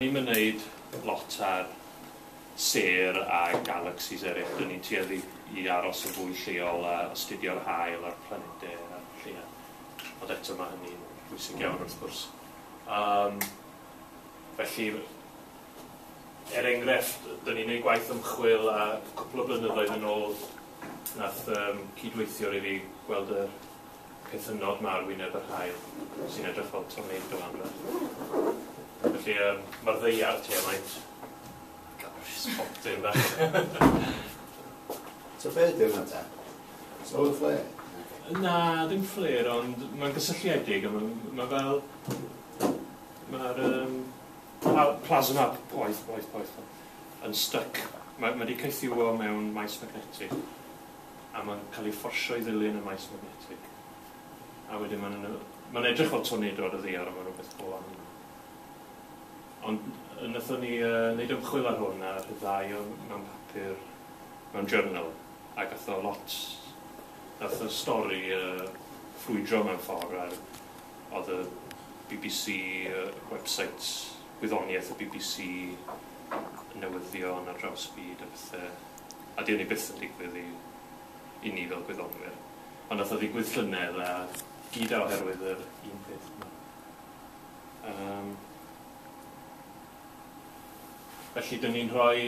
Ni'n gwneud lot ar ser a galaxies eraill. Dyn ni'n tueddu i aros yn fwy lleol a astudio'r haul a'r planedau a'r lleol. Ond eto mae hynny'n bwysig iawn wrth gwrs. Felly, enghraifft, dyn ni'n gwneud gwaith ymchwil a cwpl o blynyddoedd yn ôl nath cydweithiwr i fi gweld y pethynod mawr wyneb yr haul sy'n edrych fel tornado anferth. Felly mae'r ddeiar ti am aint spotyn bach. So beth yw'n hynny? So yn ffler? Na, ddim ffler, ond mae'n gysylltiedig. Mae fel... Mae'r plasma poeth yn stuck. Mae wedi ceithio mewn maes magnetig. A mae'n cael ei fforsio i ddilyn y maes magnetig. A wedyn mae'n edrych fel tornado ar y ddeiar, a mae'n rhywbeth bo am hynny. Ond wnaethon ni wneud ymchwil ar hwn a rhyddhau mewn papur, mewn journal, a gath o lot, nath y stori ffrwydro mewn ffordd ar oedd y BBC website, gwyddoniaeth y BBC, newyddion ar draws byd a bethau. A di hynny byth yn digwydd i ni fel gwyddonwyr. Ond nath o ddigwydd llynedd a gyd oherwydd yr un peth yma. Felly, dyn ni'n rhoi...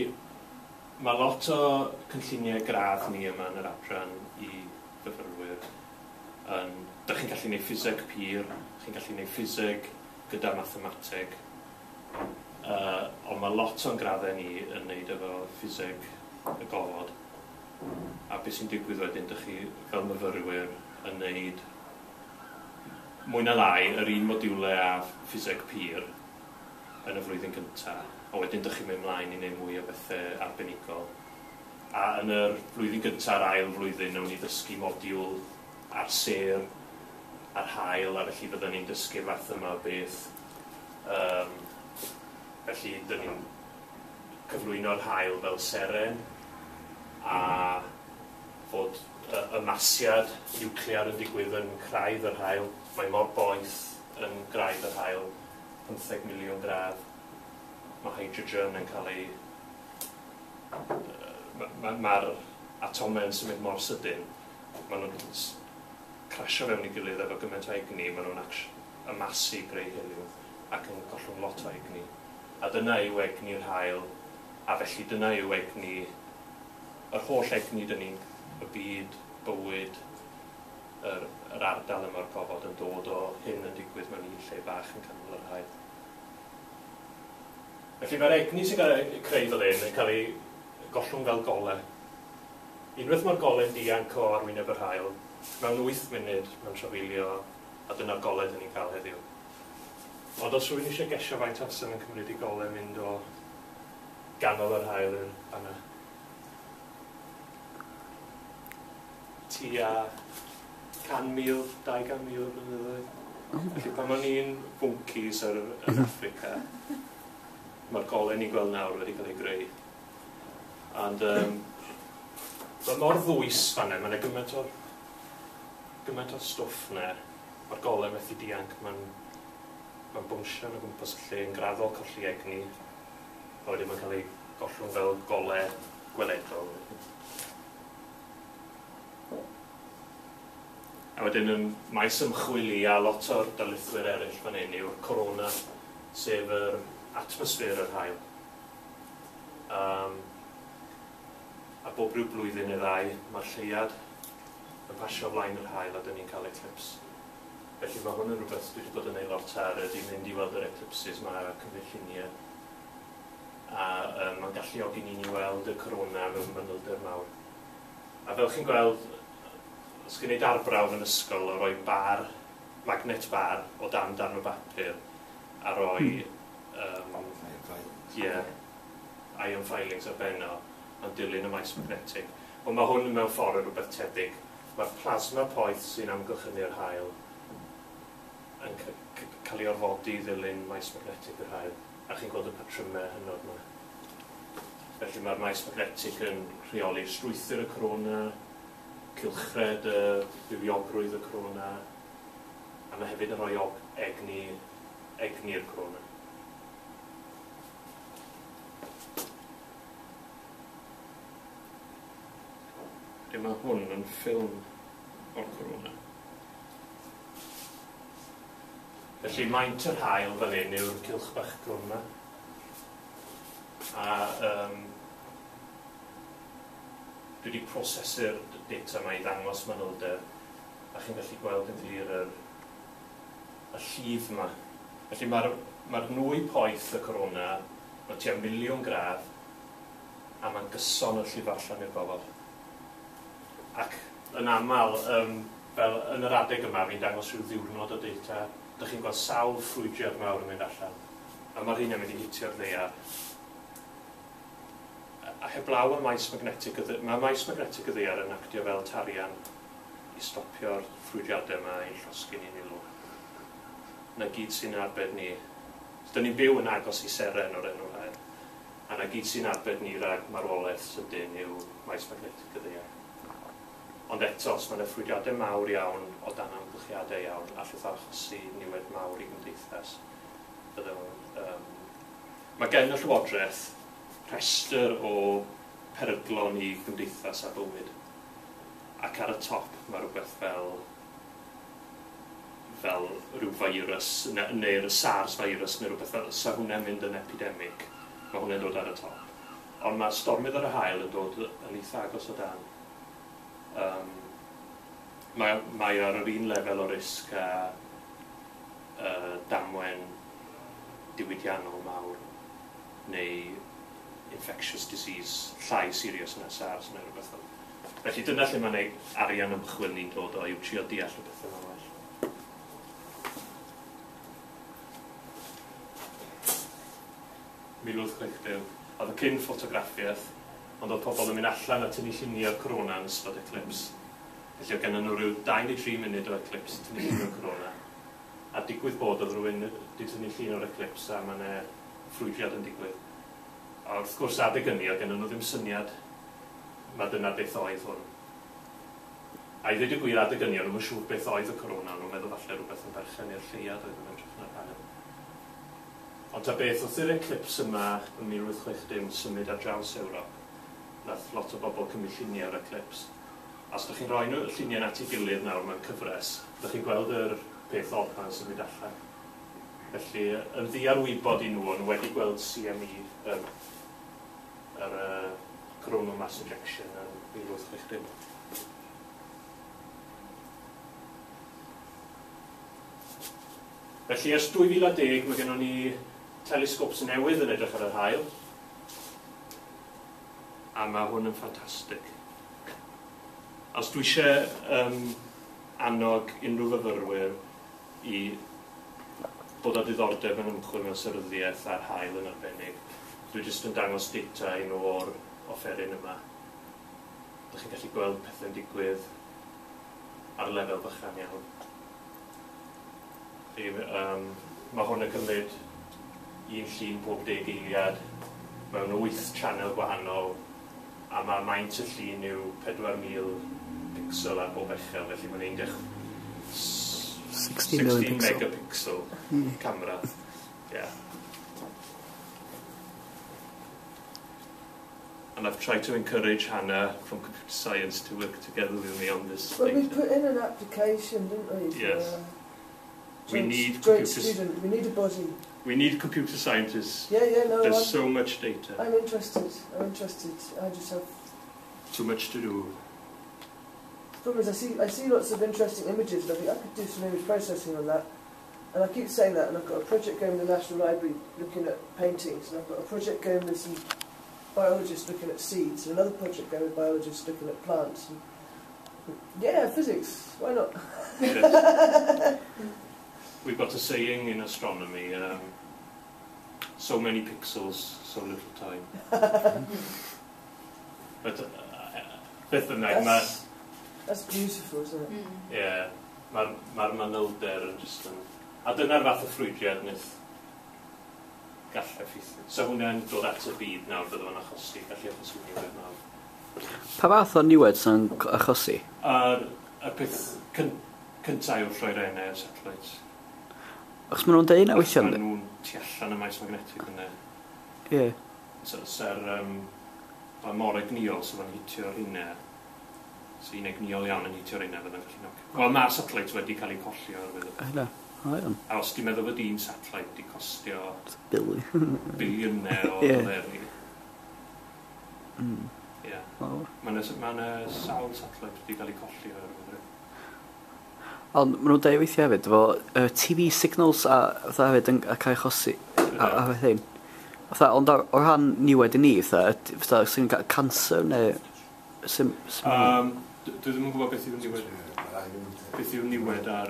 Mae lot o cynlluniau gradd ni yma yn yr adran i fyfyrwyr. Dych chi'n gallu gwneud ffiseg pur, chi'n gallu gwneud ffiseg gyda mathemateg. Ond mae lot o'n graddau ni yn wneud efo ffiseg y gofod. A beth sy'n digwydd wedyn, dych chi fel myfyrwyr yn wneud mwy na lai yr un modiwlau a ffiseg pur yn y flwyddyn gyntaf. A wedyn dych chi'n mynd mlaen i wneud mwy o bethau arbenigol. A yn yr flwyddyn gyntaf a'r ail flwyddyn, nawn ni ddysgu modiwl ar ser, ar haul, a felly byddwn ni'n dysgu fath yma o beth. Felly, dyn ni'n cyflwyno'r haul fel seren, a fod y masiad niwclear yn digwydd yn craidd yr haul. Mae mor boeth yn graidd yr haul, 15 miliwn gradd. Mae hydrogen yn cael ei... Mae'r atomau yn symud mor sydyn. Maen nhw'n crasio fewn i gilydd efo gymaint o egni, maen nhw'n amasu greu heliw ac yn gollwng lot o egni. A dyna yw egni'r haul, a felly dyna yw egni, yr holl egni dyn ni'n y byd, bywyd, yr ardal yma'r gofod yn dod o hyn yn digwydd mewn un lle bach yn canol yr haul. Felly mae'r egni sy'n cael ei creu fel hyn yn cael ei gollwng fel golau. Unwaith mae'r golau yn dianc o arwyneb yr haul, mewn 8 munud mewn trafeilio, a dyna'r golau dyn ni'n cael heddiw. Ond os rwy'n eisiau gesio faint amser yn cymryd i golau mynd o ganol yr haul yn fanna. Tua 100,000, 200,000 blynyddoedd. Felly pan o'n i'n bwncis yn Affrica, mae'r golau ni'n gweld nawr wedi cael ei greu. Ond mae mor ddwys fanna, mae'n gymaint o stwff yna. Mae'r golau methu dianc, mae'n bwnsio yn o gwmpas y lle yn graddol colli egni. A wedyn mae'n cael ei gollwng fel golau gweledol. A wedyn yn maes ymchwili a lot o'r dalitwyr eraill fan hyn yw'r corona, sef yr atmosffer yr haul. A bob rhyw blwyddyn neu ddau, mae'r lleiad yn pasio flaen yr haul a dyn ni'n cael eclipse. Felly mae hwn yn rhywbeth dwi wedi bod yn ei lot ar ydy mynd i weld yr eclipses mae cyfeilluniau. A mae'n galluogi ni'n i weld y corona mewn manylder mawr. A fel chi'n gweld, os chi'n gwneud arbrawf yn ysgol o roi magnet bar o dan o bapur a roi ion filings ar benno yn dilyn y maes magnetig. Ond mae hwn mewn ffordd yn rhywbeth tebyg. Mae'r plasma poeth sy'n amgylchynu'r haul yn cael ei orfodi ddilyn maes magnetig yr haul. A chi'n gweld y patrymau hynod yma. Felly mae'r maes magnetig yn rheoli strwythur y corona, cylchred y bywiogrwydd y corona, a mae hefyd yn rhoi egni'r corona. Mae hwn yn ffilm o'r corona. Felly maint yr hael fan hyn yw'r cylch bach grwn yma. A dwi wedi prosesu'r data yma i ddangos manylder. A chi'n gallu gweld yn ddir y llif yma. Felly mae'r nwy poeth y corona, mae tua 1,000,000 gradd, a mae'n gyson y llif allan i'r gofod. Ac yn aml, fel yn yr adeg yma, fi'n dangos rhyw ddiwrnod o data, ydych chi'n gweld sawl ffrwydiad mawr yn mynd allan. A mae'r hyn yn mynd i hitio'r ddeia. A heblaw y maes magnetig, mae maes magnetig y ddeiar yn actio fel tarian i stopio'r ffrwydiadau yma i'n llosgyn i'n ilw. Na gyd sy'n arbed ni. Dyn ni'n byw yn agos i seren o'r enw hael. A na gyd sy'n arbed ni rhag marwolaeth sydyn yw maes magnetig y ddeiar. Ond eto, os mae'n ffrwydiadau mawr iawn o dan amgylchiadau iawn, allwch achosi niwed mawr i gymdeithas. Mae gen y Llywodraeth rhestr o peryglon i gymdeithas a bywyd. Ac ar y top mae rhywbeth fel rhyw virus, neu'r SARS virus, neu rhywbeth fel sa hwnna'n mynd yn epidemig. Mae hwnna'n dod ar y top. Ond mae stormydd ar y hael yn dod yn eitha agos o dan. Mae ar yr un lefel o risg a damwen diwydiannol mawr neu infectious disease llai serious na SARS neu rhywbeth fel. Felly dyna lle mae'n arian ymchwil ni'n dod o, yw trio deall y bethau yma well. Oedd y cyn ffotograffiaeth, ond oedd pobl yn mynd allan a tynnu lluniau'r corona yn ystod eclips. Felly oedd gennym nhw rhyw 2 neu 3 munud o eclips tynnu llun o'r corona. A digwydd bod oedd rhywun wedi tynnu llun o'r eclips a mae'n ffrwydiad yn digwydd. A wrth gwrs adeg ynni, oedd gennym nhw ddim syniad mae dyna beth oedd hwn. A i ddweud y gwir adeg ynni, o'n nhw'n siŵr beth oedd y corona, o'n nhw'n meddwl falle rhywbeth yn berchen i'r lleiad oedd yn edrych na'r hael. Ond ta beth, wrth i'r eclips yma yn 1860 symud ar draws Ewrop, nath lot o bobl cymryd lluniau o'r eclips. A os ydych chi'n rhoi nhw lluniau at ei gilydd nawr mewn cyfres, ydych chi'n gweld yr peth odd ma'n symud allan. Felly, yn ddiarwybod i nhw, ond wedi gweld CME, yr coronal mass ejection yn 1860. Felly, ers 2010, mae gennym ni telescopes newydd yn edrych ar yr hael. A mae hwn yn ffantastig. Os dwi eisiau annog unrhyw fyfyrwyr i bod â diddordeb yn ymchwil mewn seryddiaeth a'r hael yn arbennig, dwi jyst yn dangos data i nhw o'r offeryn yma. Dych chi'n gallu gweld pethau'n digwydd ar lefel bychan iawn. Mae hwn yn cymryd un llun pob 10 eiliad mewn 8 channel gwahanol, a mae maint y llun yw 4,000 pixel ar bob echel, felly mae'n 16 megapixel camera. Yeah. And I've tried to encourage Hannah from computer science to work together with me on this. Well, we put in an application, didn't we? Yes. We need we need a body. We need computer scientists. Yeah, no. There's so much data. I'm interested. I just have too much to do. The problem is I see lots of interesting images, and I think I could do some image processing on that. And I keep saying that, and I've got a project going with the National Library looking at paintings, and I've got a project going with some biologists looking at seeds, and another project going with biologists looking at plants. And yeah, physics. Why not? Yes. We've got a saying in astronomy, so many pixels, so little time. But beth bynnag, that's beautiful, isn't it? Yeah, mae'r manylder yn just yn... A dyna'r fath o ffrwydiad wnaeth gall effeithio. So hwnna'n dod at y byd nawr, bydd o'n achosi, gallu achosi niwed nawr. Pa fath o niwed sy'n achosi? Y peth cyntaf yw'r llwyrennau o satellites. Os maen nhw'n deud na weithiau? Maen nhw'n tu allan y maes magnetig yna. Ie. Mae mor egniol sy'n fan hitio'r hynna. sy'n egniol iawn yn hitio'r uned fydd yn gallu nocio. Wel, mae'r satellite wedi cael ei collio arwydd. Hynna. O, iawn. A os ti'n meddwl bod un satellite wedi costio Biliynau o doleri. Ie. Mae yna sawl satellite wedi cael ei collio arwydd. Ond maen nhw'n dweud weithio hefyd, efo TV signals a fatha hefyd yn cael chosi a beth hyn. Ond o'r rhan niwed i ni, fatha sy'n cael cancer neu... Dwi ddim yn gwybod beth yw'n niwed. Beth yw'n niwed ar...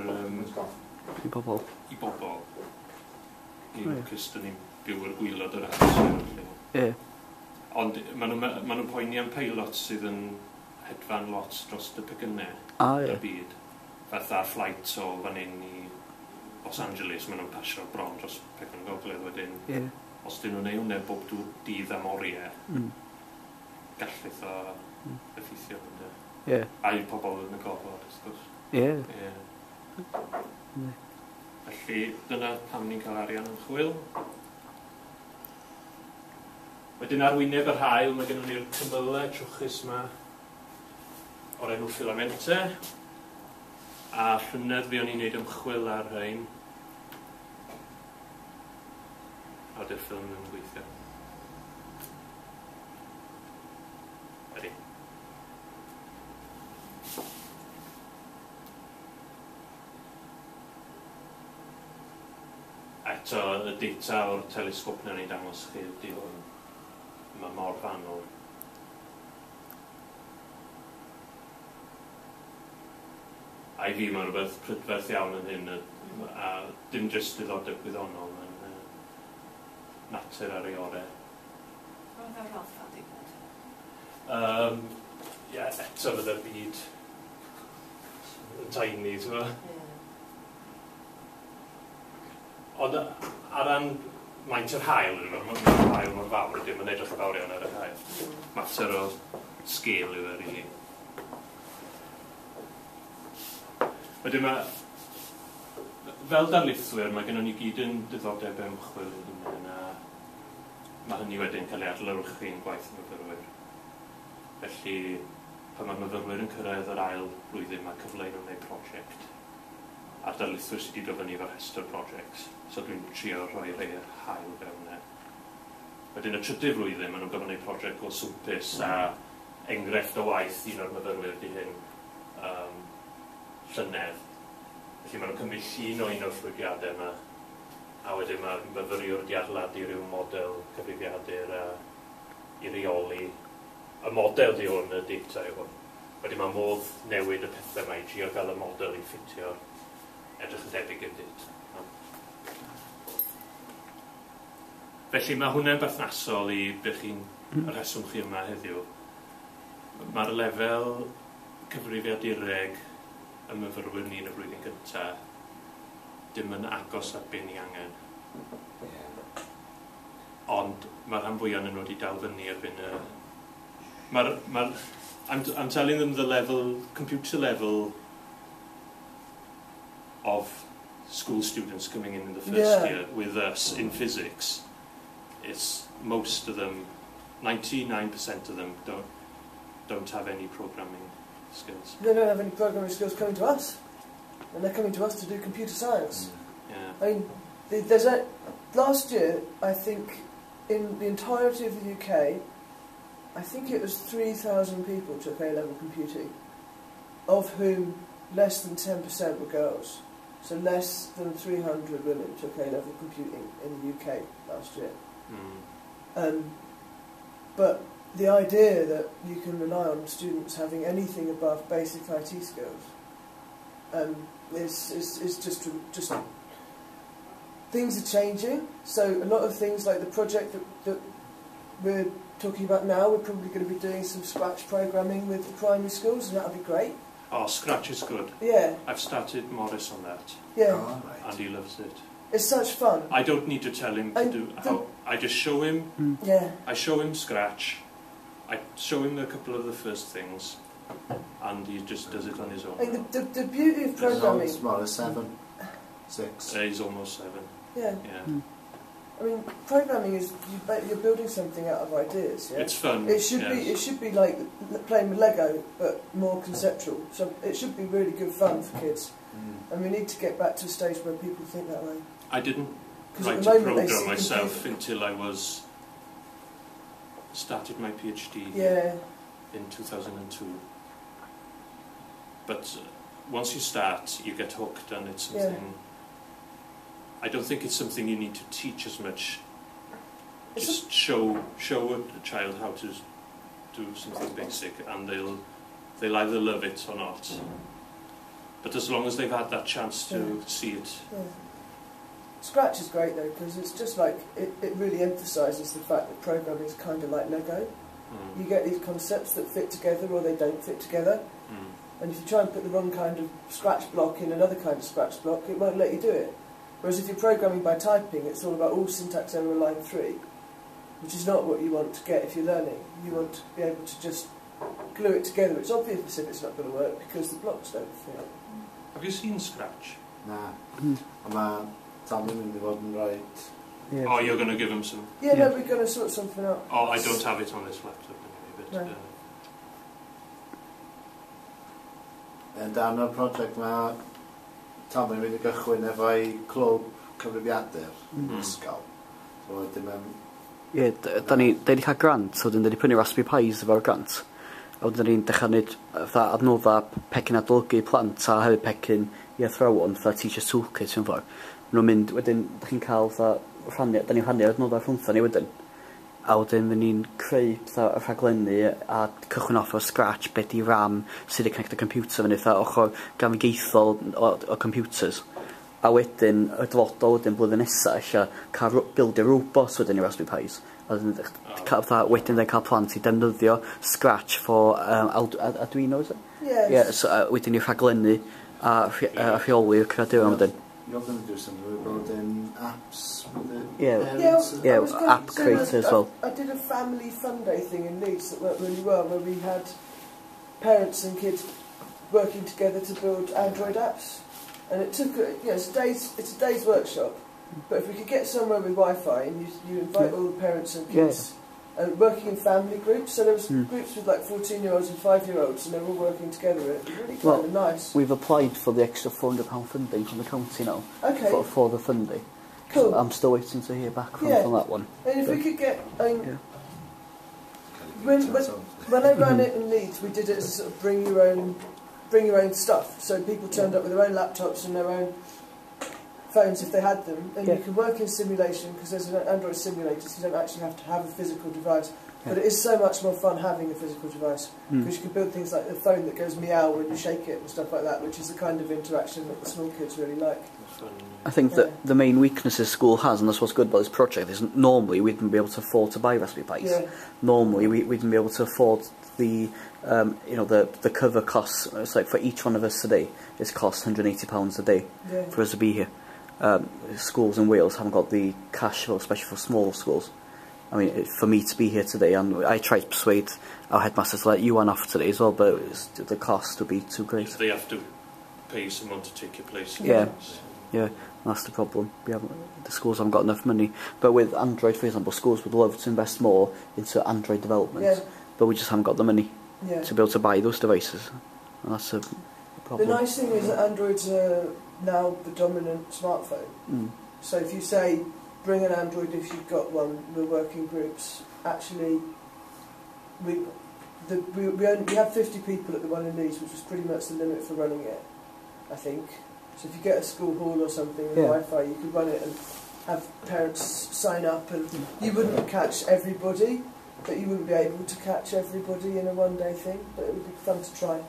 I bobl. I bobl. Cys dyn ni'n byw ar gwylod yr amser. Ie. Ond maen nhw'n poeni am pilots sydd yn hedfan lot dros y pecynnau y byd. Fatha flight o fan hyn i Los Angeles, maen nhw'n pasio bron dros pecyn gogledd wedyn. Os dyn nhw'n ei hwnna bob dydd am oriau, gallith o effeithio hwnna. A i pobl yn y gofod, wrth gwrs. Felly, dyna pam ni'n cael arian yn chwil. Wedyn ar wyneb yr hael, mae gennym ni'r cymylau trwchus yma o'r enw filamentau. A llynedd fi o'n i'n gwneud ymchwil ar rhain. A dy'r ffilm yn gweithio. Ydy. Eto, y data o'r telesgop na ni'n dangos chi ydy hwn. Mae mor fanwl. A i fi mae'n rhywbeth prydferth iawn yn hyn, a dim jyst diddordeb gwyddonol, mae'n natur ar ei orau. Mae'n fel rotha digwyd? Ie, eto fydda'r byd yn tiny, ti'n fawr? Ond ar ran maint yr hael, mae'r hael mor fawr, mae'n edrych o fawr iawn ar y hael. Mater o sgêl yw e, rili. Wedyn fel darlithwyr, mae gennym ni gyd yn diddordeb ymchwil yn hynny, a mae hynny wedyn cael ei adlewyrchu'n gwaith myfyrwyr. Felly, pan mae myfyrwyr yn cyrraedd yr ail blwyddyn, mae cyfle i nhw'n gwneud prosiect. A'r darlithwyr sydd wedi dyfynu fel rhestr projects, so dwi'n trio rhoi rhai'r hael fewn e. Wedyn y trydydd flwyddyn, maen nhw'n gyfynu prosiect o swmpus a enghraifft o waith un o'r myfyrwyr di hyn. Llynedd. Felly maen nhw'n cymryd llun o un o'r llwydiadau yma, a wedyn mae myfyriwr wedi adeiladu rhyw model cyfrifiadur i reoli. Y model di hwn, y data yw hwn. Wedyn mae modd newid y pethau yma i trio gael y model i ffitio edrych yn debyg yn dit. Felly mae hwnna'n berthnasol i beth chi'n rheswm chi yma heddiw. Mae'r lefel cyfrifiadureg y myfyrwyr ni yn y flwyddyn gyntaf dim yn agos at be ni angen. Ond mae'r rhan fwyaf yn wedi dal fyny erbyn y... I'm telling them the level, computer level of school students coming in the first year with us in physics. It's most of them, 99% of them don't have any programming skills. They don't have any programming skills coming to us, and they're coming to us to do computer science. I mean, last year, I think, in the entirety of the UK, I think it was 3,000 people took A-level computing, of whom less than 10% were girls. So less than 300 women took A-level computing in the UK last year. But the idea that you can rely on students having anything above basic IT skills is just things are changing. So a lot of things like the project that we're talking about now, we're probably going to be doing some Scratch programming with the primary schools, and that'll be great. Oh, Scratch is good. Yeah. I've started Morris on that. Yeah. Oh, right. And he loves it. It's such fun. I don't need to tell him to do how. I just show him. Yeah. I show him Scratch. I show him a couple of the first things, and he just does it on his own. And the beauty of programming. Morris 7, 6. He's almost 7. Yeah. I mean, programming is you're building something out of ideas. Yeah? It's fun. It should be like playing with Lego, but more conceptual. So it should be really good fun for kids. And we need to get back to a stage where people think that way. I didn't write at a the moment program myself until I started my PhD in 2002. But once you start, you get hooked, and it's something. I don't think it's something you need to teach as much. Just show a child how to do something basic, and they'll either love it or not. But as long as they've had that chance to see it. Yeah. Scratch is great though, because it's just like, it really emphasises the fact that programming is kind of like Lego. You get these concepts that fit together or they don't fit together. And if you try and put the wrong kind of scratch block in another kind of scratch block, it won't let you do it. Whereas if you're programming by typing, it's all about all syntax error line 3, which is not what you want to get if you're learning. You want to be able to just glue it together. It's obvious if it's not going to work because the blocks don't fit. Have you seen Scratch? Na. Tommy mynd I fod yn rhaid. Oh, you're going to give him some? Yeah, no, we're going to sort something out. Oh, I don't have it on this laptop anyway, but... No. Dan o'r prosiect mae Tommy mynd I gychwyn efo'i clwb cyfrifiadur ysgol. So wedyn Ie, da ni wedi cael grant, so wedyn da ni prynu Raspberry Pis efo'r grant. A wedyn da ni'n dechrau gwneud adnodda pecyn adolygu plant a hefyd pecyn I athrawon, teacher's toolkit yn fawr. Nhw'n mynd, wedyn, da chi'n cael da ni'n rhannu adnodda rhwngtha ni wedyn. A wedyn da ni'n creu rhaglennu a cychwyn off o scratch beth I RAM sydd wedi connect y computer fyny, ochr gamfigeithol o computers. A wedyn, y dyfodol wedyn blwyddyn nesaf eisiau cael bildio robots wedyn I Raspberry Pis. A wedyn da cael plant I defnyddio scratch for Arduino, is it? Yes. Yeah, so wedyn I rhaglennu a rheoli'r creaduron wedyn. You're going to do something about apps with the parents? App creator as well. I did a family fun day thing in Leeds that worked really well, where we had parents and kids working together to build Android apps. And it took, it's a day's workshop, but if we could get somewhere with Wi-Fi and you invite all the parents and kids, and working in family groups, so there was groups with like 14-year-olds and 5-year-olds, and they were all working together. It was really kind of nice. We've applied for the extra £400 funding from the county now. Okay. For the funding. Cool. So I'm still waiting to hear back from that one. And if we could get, when I ran it in Leeds, we did it as a sort of bring your own stuff. So people turned up with their own laptops and their own phones if they had them, and you can work in simulation because there's an Android simulator, so you don't actually have to have a physical device. But it is so much more fun having a physical device because you can build things like the phone that goes meow when you shake it and stuff like that, which is the kind of interaction that the small kids really like. I think that the main weaknesses school has, and that's what's good about this project, is normally we wouldn't be able to afford to buy Raspberry Pis. Normally we wouldn't be able to afford the the cover costs. It's like for each one of us today, it's cost £180 a day for us to be here. Schools in Wales haven't got the cash, especially for small schools. I mean, for me to be here today, and I tried to persuade our headmasters to let you on off today as well, but the cost would be too great. They have to pay someone to take your place. Yeah, that's the problem. The schools haven't got enough money. But with Android, for example, schools would love to invest more into Android development, but we just haven't got the money to be able to buy those devices. And that's a problem. The nice thing is that Androids are now the dominant smartphone. So if you say, bring an Android if you've got one, we're working groups, actually, we have 50 people at the one in Leeds, which was pretty much the limit for running it, I think. So if you get a school hall or something with Wi-Fi, you could run it and have parents sign up, and you wouldn't catch everybody, but you wouldn't be able to catch everybody in a one-day thing, but it would be fun to try.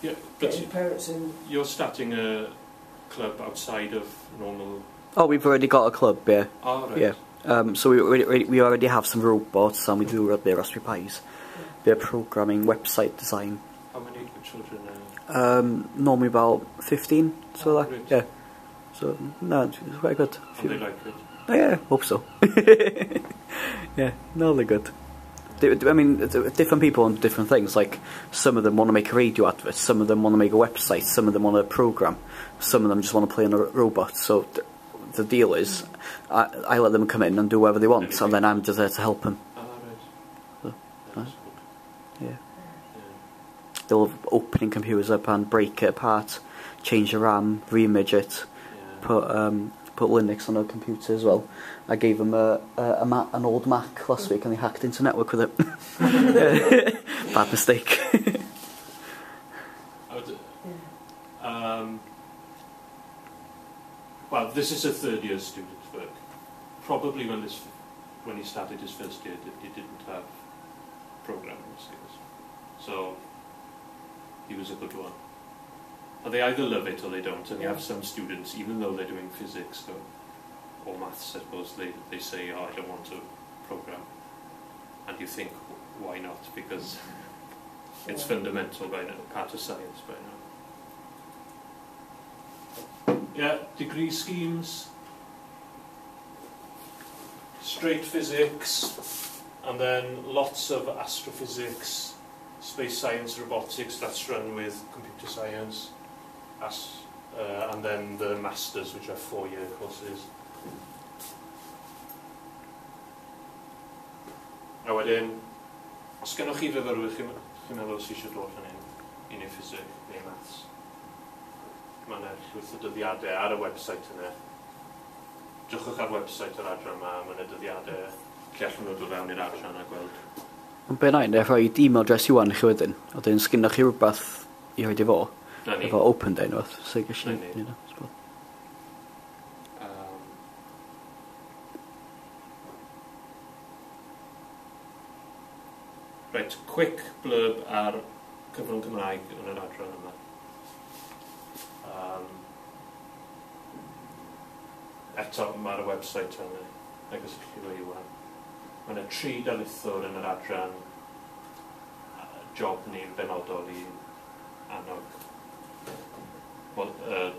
Yeah, but getting parents in. You're starting a club outside of normal... Oh, we've already got a club, yeah. Oh, right. Yeah. So we already have some robots, and we do a bit of Raspberry Pis, bit of programming, website design. How many children normally about 15, so that, yeah. So, no, it's quite good. And they like it? Oh, yeah, hope so. Yeah, no, they're good. I mean, different people want different things. Like, some of them want to make a radio advert, some of them want to make a website, some of them want to program, some of them just want to play on a robot. So the deal is, I let them come in and do whatever they want, and then I'm just there to help them. Right. Right. Yeah. They'll opening computers up and break it apart, change the RAM, re-image it, put Linux on a computer as well. I gave them an old Mac last week and they hacked into network with it. Bad mistake. Well, this is a third-year student's work. Probably when he started his first year, he didn't have programming skills. So he was a good one. And they either love it or they don't. And you have some students, even though they're doing physics or maths, I suppose, they say, oh, I don't want to program. And you think, why not? Because it's fundamental by now, part of science by now. Yeah, degree schemes, straight physics, and then lots of astrophysics, space science, robotics, that's run with computer science, and then the masters, which are 4-year courses. A wedyn, os gennych chi fyfyrwyr chi'n meddwl sy'n eisiau dod fan hyn, i neu ffisig neu maths, mae yna llwyth o dyddiadau ar y website yna. Drychwch ar website yr adran yma, mae yna dyddiadau lle allan nhw dod fewn i'r adran a gweld. Ond be nain, rhoi email address Iwan i chi wedyn, a dyn sgynnoch chi rhywbeth i roed i fo, efo open day nhw, so i gallu ni. Right, quick blurb ar cyfrwng Cymraeg yn yr adran yma. Eto, mae'r website yna, nag os ydych chi fo Iwan. Mae yna 3 darlithwr yn yr adran, job ni'n benodol i annog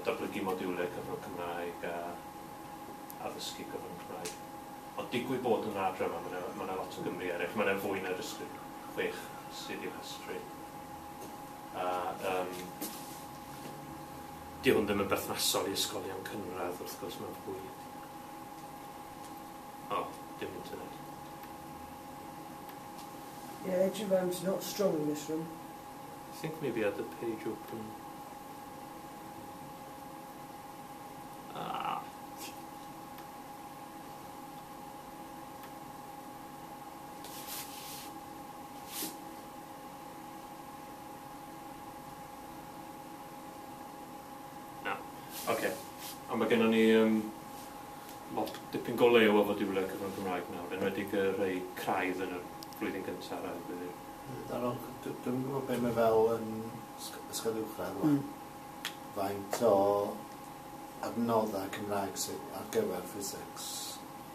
datblygu modiwlau cyfrwng Cymraeg a addysgu cyfrwng Cymraeg. Ond digwydd bod yn yr adran yma, mae yna lot o Gymru eraill, mae yna fwy na jyst 6 sydd i'w hystri. Di hwn ddim yn berthnasol i ysgolion cynradd, wrth gwrs mae'n fwy. Dim internet. Yeah, HMM's not strong in this room. I think maybe I had the page open. Okay. A mae gennym ni lot dipyn go lew o fodiwlau cyfrwng Cymraeg nawr, yn wedi rhoi craidd yn y flwyddyn gyntaf ar y Dwi'n gwybod beth mae fel yn ysgol uwchradd. Faint o adnoddau Cymraeg sydd ar gyfer physics.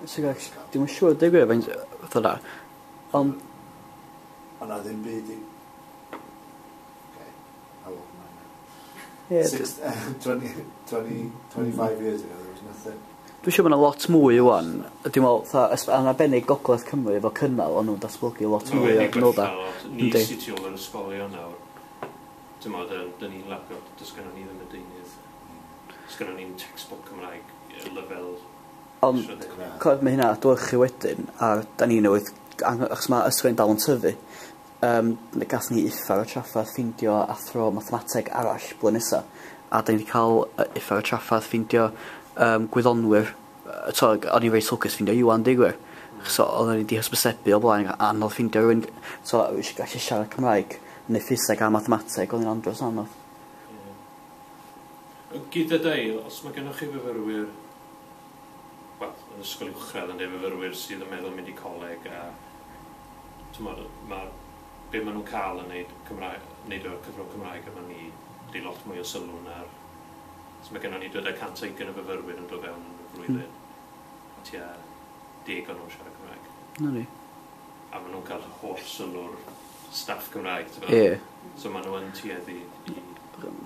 Dwi'n yn siŵr dweud gwir faint o da. Ond na ddim byd i... Okay, how old am I now? Yeah, 25 years ago, there was nothing. Dwi'n siŵr bod yna lot mwy wan. Dwi'n meddwl, yn arbennig Gogledd Cymru efo cynnal, ond nhw'n datblygu lot mwy o adnoddau. Ni sy'n tu ôl yr ysgolion nawr. Dwi'n meddwl, dyn ni'n labio, dys gynnon ni ddim y deunydd. Dys gynnon ni'n textbook Cymraeg, lefel... Ond, coed mae hynna adwyrchu wedyn, a da ni newydd, achos mae ysgolion dal yn tyfu, gath ni uffar o traffaeth ffindio athro mathemateg arall blwyddyn nesa, a da ni wedi cael uffar o traffaeth ffindio gwyddonwyr, o'n i'n reit lwcus ffindio Iwan digwyr, so oedd ni wedi hysbysebu o blaen anodd ffindio rhywun, so eisiau gallu siarad Cymraeg, neu ffiseg a mathemateg, oedd ni'n andros anodd. Gyda dau, os mae gennych chi fyfyrwyr, wel, yn ysgol uwchradd yn fyfyrwyr sydd yn meddwl mynd i coleg a be maen nhw'n cael yn neud o'r cyfrwng Cymraeg yma ni di lot mwy o sylw na'r so mae gennym ni 120 y fyfyrwyr yn dod fewn yn y flwyddyn a tia 10 o'n nhw'n siarad Cymraeg. No ni. A maen nhw'n cael holl sylw'r staff Cymraeg. So maen nhw'n tueddu i...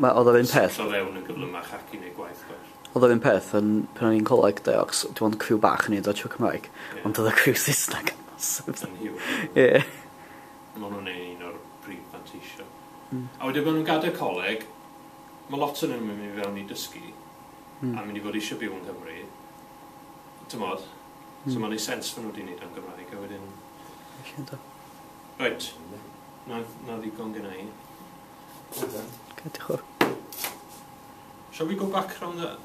Oedd o'r un peth. So fewn yn gyflymach ac i wneud gwaith gwell. Oedd o'r un peth, pan o'n i'n coleg deocs, dwi'n ond criw bach yn ei ddod trwy Cymraeg, ond oedd y criw Saesneg yn masif. Yn hiw. Mae nhw'n ein un o'r prif fanteisio. A wedyn maen nhw'n gadael coleg, mae lot yn mynd i fewn i dysgu, a mynd i fod eisiau byw yn Cymru, tymod. So mae'n ei sens fan nhw wedi wneud am Gymraeg, a wedyn... Right, na ddigon gyda i. Diolch. Shall we go back round the